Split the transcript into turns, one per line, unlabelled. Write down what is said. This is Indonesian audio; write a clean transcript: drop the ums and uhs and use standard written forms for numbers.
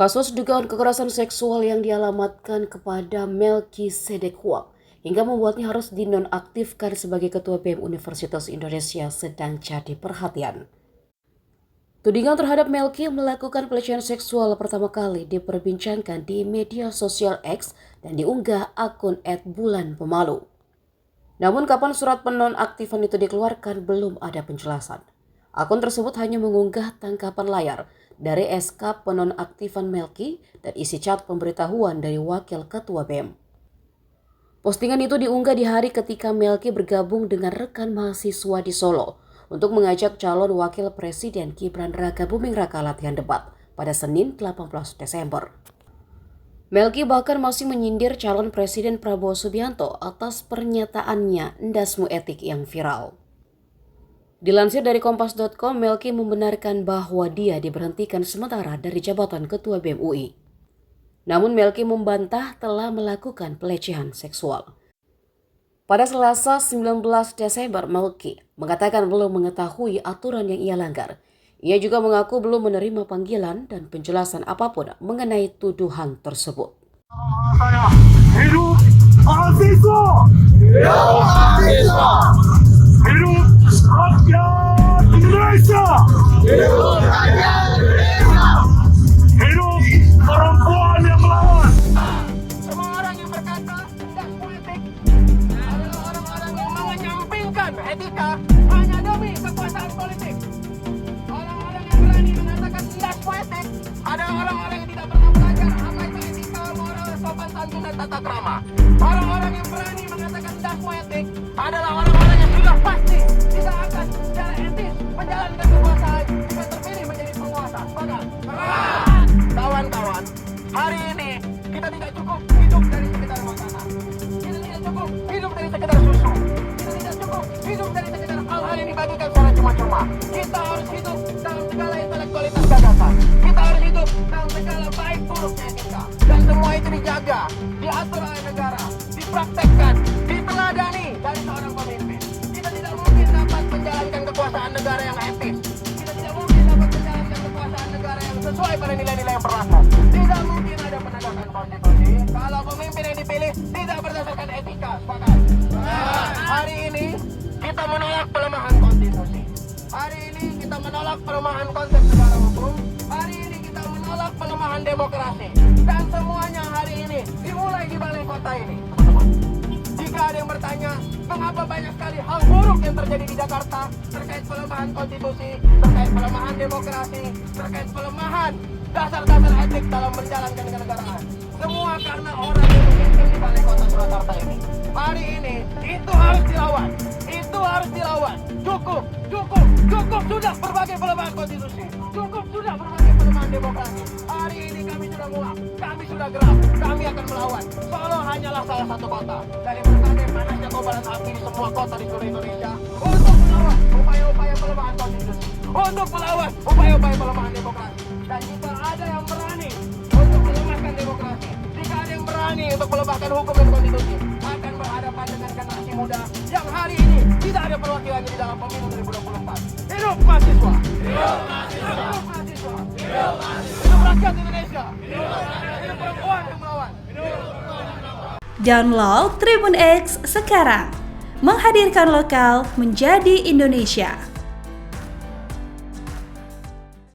Kasus dugaan kekerasan seksual yang dialamatkan kepada Melki Sedek Huang hingga membuatnya harus dinonaktifkan sebagai Ketua BEM Universitas Indonesia sedang jadi perhatian. Tudingan terhadap Melki melakukan pelecehan seksual pertama kali diperbincangkan di media sosial X dan diunggah akun @bulanpemalu. Namun kapan surat penonaktifan itu dikeluarkan belum ada penjelasan. Akun tersebut hanya mengunggah tangkapan layar dari SK penonaktifan Melki dan isi chat pemberitahuan dari Wakil Ketua BEM. Postingan itu diunggah di hari ketika Melki bergabung dengan rekan mahasiswa di Solo untuk mengajak calon Wakil Presiden Gibran Rakabuming Raka latihan debat pada Senin 18 Desember. Melki bahkan masih menyindir calon Presiden Prabowo Subianto atas pernyataannya ndasmu etik yang viral. Dilansir dari Kompas.com, Melki membenarkan bahwa dia diberhentikan sementara dari jabatan Ketua BEM UI. Namun Melki membantah telah melakukan pelecehan seksual. Pada Selasa 19 Desember, Melki mengatakan belum mengetahui aturan yang ia langgar. Ia juga mengaku belum menerima panggilan dan penjelasan apapun mengenai tuduhan tersebut.
Hidup mahasiswa! Hidup mahasiswa! Hidup rakyat Indonesia! Hidup rakyat Indonesia! Hidup perempuan yang melawan!
Semua orang yang berkata tidak politik adalah orang-orang yang mengenyampingkan etika hanya demi kekuasaan politik. Orang-orang yang berani mengatakan tidak politik adalah orang-orang yang tidak pernah belajar apa itu etika, moral, sopan santun dan tata krama. Orang-orang yang berani mengatakan tidak politik adalah orang-orang yang sudah pasti tidak akan secara etis menjalankan kekuasaan jika terpilih menjadi penguasa. Bahkan, kawan-kawan, hari ini kita tidak cukup hidup dari sekedar makanan. Kita tidak cukup hidup dari sekedar susu. Kita tidak cukup hidup dari sekedar hal-hal yang dibagikan secara cuma-cuma. Kita harus hidup dalam segala intelektualitas gagasan. Kita harus hidup dalam segala baik buruknya etika. Dan semua itu dijaga, diatur oleh negara, dipraktekkan, diteladani dari seorang pemimpin. Kita tidak mungkin dapat menjalankan kekuasaan negara yang etis. Kita tidak mungkin dapat menjalankan kekuasaan negara yang sesuai pada nilai-nilai yang berlaku. Tidak mungkin ada penegakan konstitusi kalau pemimpin yang dipilih tidak berdasarkan etika. Sepakat? Hari ini kita menolak pelemahan konstitusi. Hari ini kita menolak pelemahan konsep negara hukum. Hari ini kita menolak pelemahan demokrasi. Dan semuanya hari ini dimulai di balai kota ini. Jika ada yang bertanya, mengapa banyak sekali hal buruk yang terjadi di Jakarta terkait pelemahan konstitusi, terkait pelemahan demokrasi, terkait pelemahan dasar-dasar etik dalam menjalankan kenegaraan. Semua karena orang yang memimpin di balai kota Surakarta ini. Hari ini itu harus dilawan. Itu harus dilawan. Cukup sudah berbagai pelemahan konstitusi. Cukup sudah berbagai pelemahan demokrasi. Hari ini kami sudah muak, kami sudah gerak, kami akan melawan. Solo hanyalah salah satu kota dari berbagai panasnya kobaran api di semua kota di seluruh Indonesia untuk melawan upaya-upaya pelemahan konstitusi, untuk melawan upaya-upaya pelemahan demokrasi. Dan jika ada yang berani untuk melemahkan demokrasi, jika ada yang berani untuk melemahkan hukum dan konstitusi, akan berhadapan dengan generasi muda yang hari ini tidak ada perwakilannya di dalam pemilu 2024. Hidup mahasiswa! Hidup mahasiswa! Hidup mahasiswa! Hidup mahasiswa! Hidup rakyat Indonesia! Hidup perempuan yang melawan!
Download Tribun X sekarang, menghadirkan lokal menjadi Indonesia.